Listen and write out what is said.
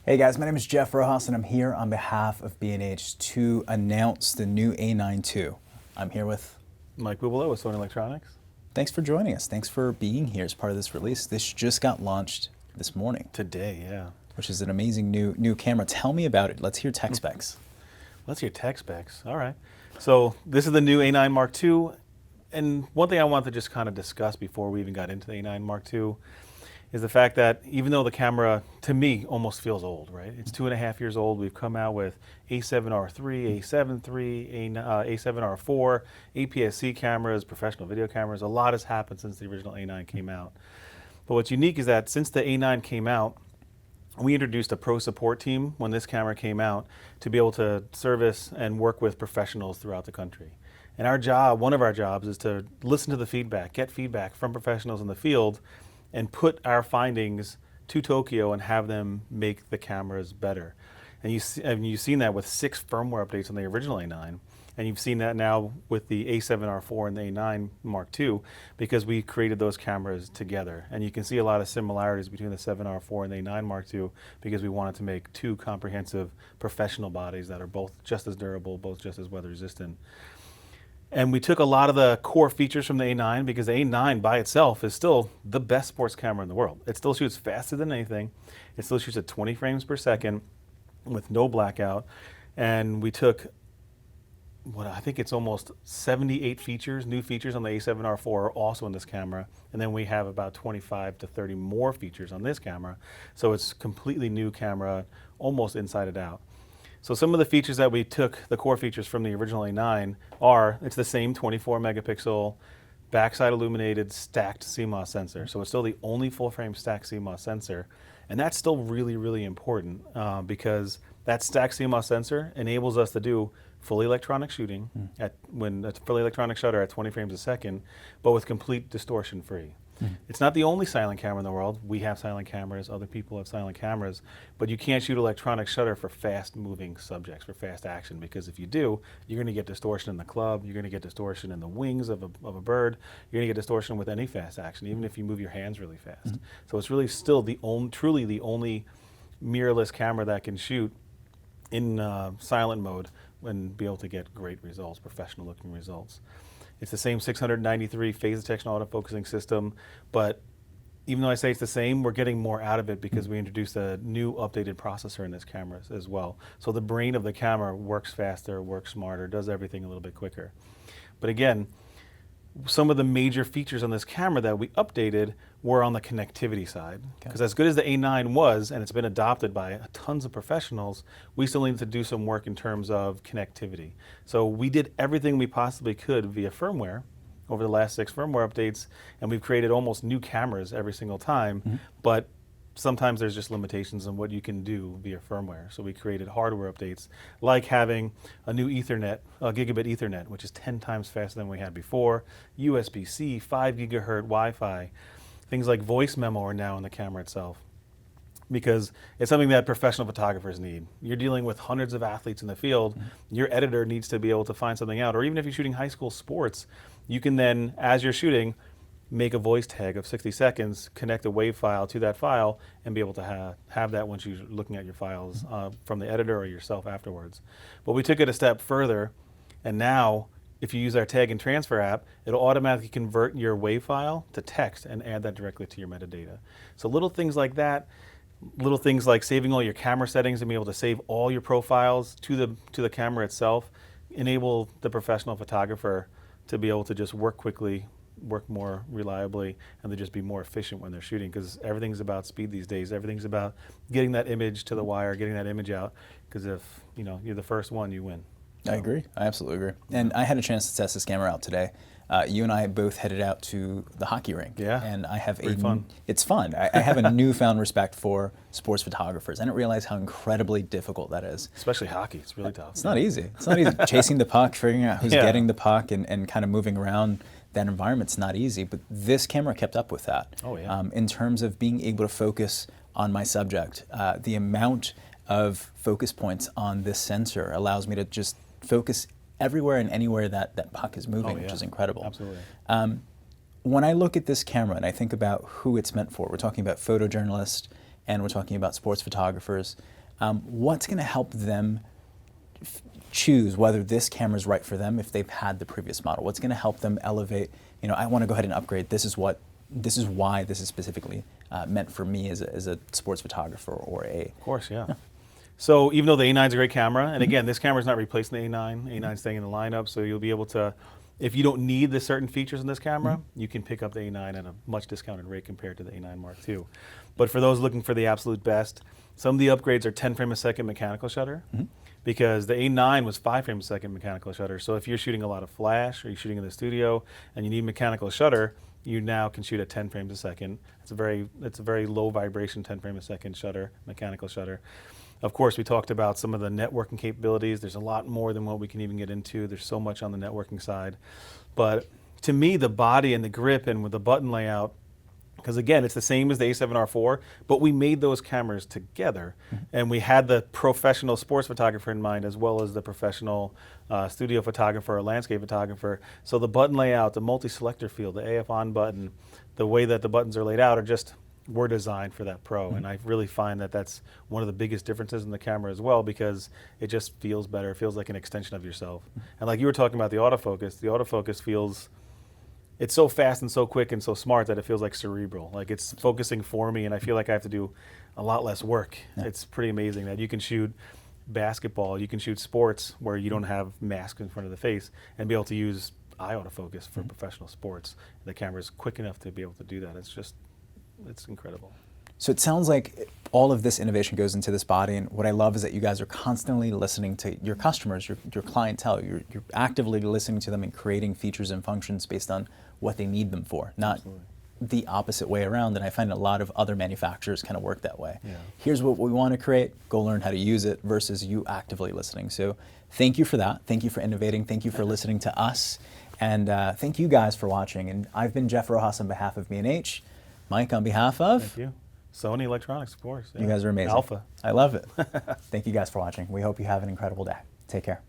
Hey guys, my name is Jeff Rojas and I'm here on behalf of B&H to announce the new a9II. I'm here with Mike Bubolo with Sony Electronics. Thanks for joining us. Thanks for being here as part of this release. This just got launched this morning. Today, yeah. Which is an amazing new camera. Tell me about it. Let's hear tech specs. Let's hear tech specs. All right. So this is the new A9 Mark II. And one thing I want to just kind of discuss before we even got into the A9 Mark II is the fact that even though the camera, to me, almost feels old, right? It's 2.5 years old. We've come out with A7R3, A7 III, A7R4, APS-C cameras, professional video cameras. A lot has happened since the original A9 came out. But what's unique is that since the A9 came out, we introduced a pro support team when this camera came out to be able to service and work with professionals throughout the country. And our job, one of our jobs, is to listen to the feedback, get feedback from professionals in the field, and put our findings to Tokyo and have them make the cameras better. And you've seen that with 6 firmware updates on the original A9, and you've seen that now with the A7R4 and the A9 Mark II, because we created those cameras together. And you can see a lot of similarities between the 7R4 and the A9 Mark II because we wanted to make 2 comprehensive professional bodies that are both just as durable, both just as weather resistant. And we took a lot of the core features from the A9 because the A9 by itself is still the best sports camera in the world. It still shoots faster than anything. It still shoots at 20 frames per second with no blackout. And we took, I think it's almost 78 features, new features on the A7R4 are also in this camera. And then we have about 25 to 30 more features on this camera. So it's a completely new camera, almost inside and out. So some of the features that we took, the core features from the original A9 are, it's the same 24 megapixel backside illuminated stacked CMOS sensor. So it's still the only full frame stacked CMOS sensor. And that's still really, really important because that stacked CMOS sensor enables us to do fully electronic shooting when a fully electronic shutter at 20 frames a second, but with complete distortion free. It's not the only silent camera in the world. We have silent cameras, other people have silent cameras, but you can't shoot electronic shutter for fast moving subjects, for fast action, because if you do, you're gonna get distortion in the club, you're gonna get distortion in the wings of a bird, you're gonna get distortion with any fast action, even if you move your hands really fast. So it's really still truly the only mirrorless camera that can shoot in silent mode and be able to get great results, professional looking results. It's the same 693 phase detection autofocusing system, but even though I say it's the same, we're getting more out of it because we introduced a new updated processor in this camera as well. So the brain of the camera works faster, works smarter, does everything a little bit quicker. But again, some of the major features on this camera that we updated were on the connectivity side. Because as good as the A9 was, and it's been adopted by tons of professionals, we still need to do some work in terms of connectivity. So we did everything we possibly could via firmware over the last 6 firmware updates, and we've created almost new cameras every single time, but sometimes there's just limitations on what you can do via firmware. So we created hardware updates, like having a new Ethernet, a gigabit Ethernet, which is 10 times faster than we had before, USB-C, 5 gigahertz Wi-Fi. Things like voice memo are now in the camera itself, because it's something that professional photographers need. You're dealing with hundreds of athletes in the field. Your editor needs to be able to find something out, or even if you're shooting high school sports, you can then, as you're shooting, make a voice tag of 60 seconds, connect a WAV file to that file, and be able to have that once you're looking at your files from the editor or yourself afterwards. But we took it a step further, and now, if you use our tag and transfer app, it'll automatically convert your WAV file to text and add that directly to your metadata. So little things like that, little things like saving all your camera settings and being able to save all your profiles to the camera itself, enable the professional photographer to be able to just work quickly, work more reliably, and to just be more efficient when they're shooting, because everything's about speed these days. Everything's about getting that image to the wire, getting that image out, because if you're the first one, you win. I agree. I absolutely agree. And I had a chance to test this camera out today. You and I both headed out to the hockey rink. Yeah. And I have fun. It's fun. I have a newfound respect for sports photographers. I didn't realize how incredibly difficult that is. Especially hockey. It's really tough. It's not easy. It's not easy. Chasing the puck, figuring out who's getting the puck, and kind of moving around that environment's not easy. But this camera kept up with that. Oh, yeah. In terms of being able to focus on my subject, the amount of focus points on this sensor allows me to just focus everywhere and anywhere that puck is moving, which is incredible. Absolutely. When I look at this camera and I think about who it's meant for, we're talking about photojournalists and we're talking about sports photographers. what's going to help them choose whether this camera is right for them if they've had the previous model? What's going to help them elevate, I want to go ahead and upgrade. This is why this is specifically meant for me as a sports photographer or a... Of course, yeah. So even though the A9 is a great camera, and again, this camera is not replacing the A9. A9 staying in the lineup, so you'll be able to, if you don't need the certain features in this camera, you can pick up the A9 at a much discounted rate compared to the A9 Mark II. But for those looking for the absolute best, some of the upgrades are 10 frame a second mechanical shutter, because the A9 was 5 frames a second mechanical shutter. So if you're shooting a lot of flash, or you're shooting in the studio, and you need mechanical shutter, you now can shoot at 10 frames a second. It's a very low vibration 10 frame a second shutter, mechanical shutter. Of course, we talked about some of the networking capabilities. There's a lot more than what we can even get into. There's so much on the networking side. But to me, the body and the grip and with the button layout, because again, it's the same as the A7R4, but we made those cameras together. And we had the professional sports photographer in mind as well as the professional studio photographer or landscape photographer. So the button layout, the multi-selector field, the AF on button, the way that the buttons are laid out were designed for that pro. And I really find that that's one of the biggest differences in the camera as well, because it just feels better. It feels like an extension of yourself. And like you were talking about the autofocus feels, it's so fast and so quick and so smart that it feels like cerebral. Like it's focusing for me, and I feel like I have to do a lot less work. It's pretty amazing that you can shoot basketball, you can shoot sports where you don't have masks in front of the face and be able to use eye autofocus for professional sports. The camera is quick enough to be able to do that. It's incredible. So it sounds like all of this innovation goes into this body, and what I love is that you guys are constantly listening to your customers, your clientele. You're actively listening to them and creating features and functions based on what they need them for, not the opposite way around. And I find a lot of other manufacturers kind of work that way. Here's what we want to create, go learn how to use it, versus you actively listening. So thank you for that. Thank you for innovating. Thank you for listening to us. And thank you guys for watching. And I've been Jeff Rojas on behalf of B&H. Mike on behalf of... Thank you. Sony Electronics, of course. You guys are amazing. Alpha. I love it. Thank you guys for watching. We hope you have an incredible day. Take care.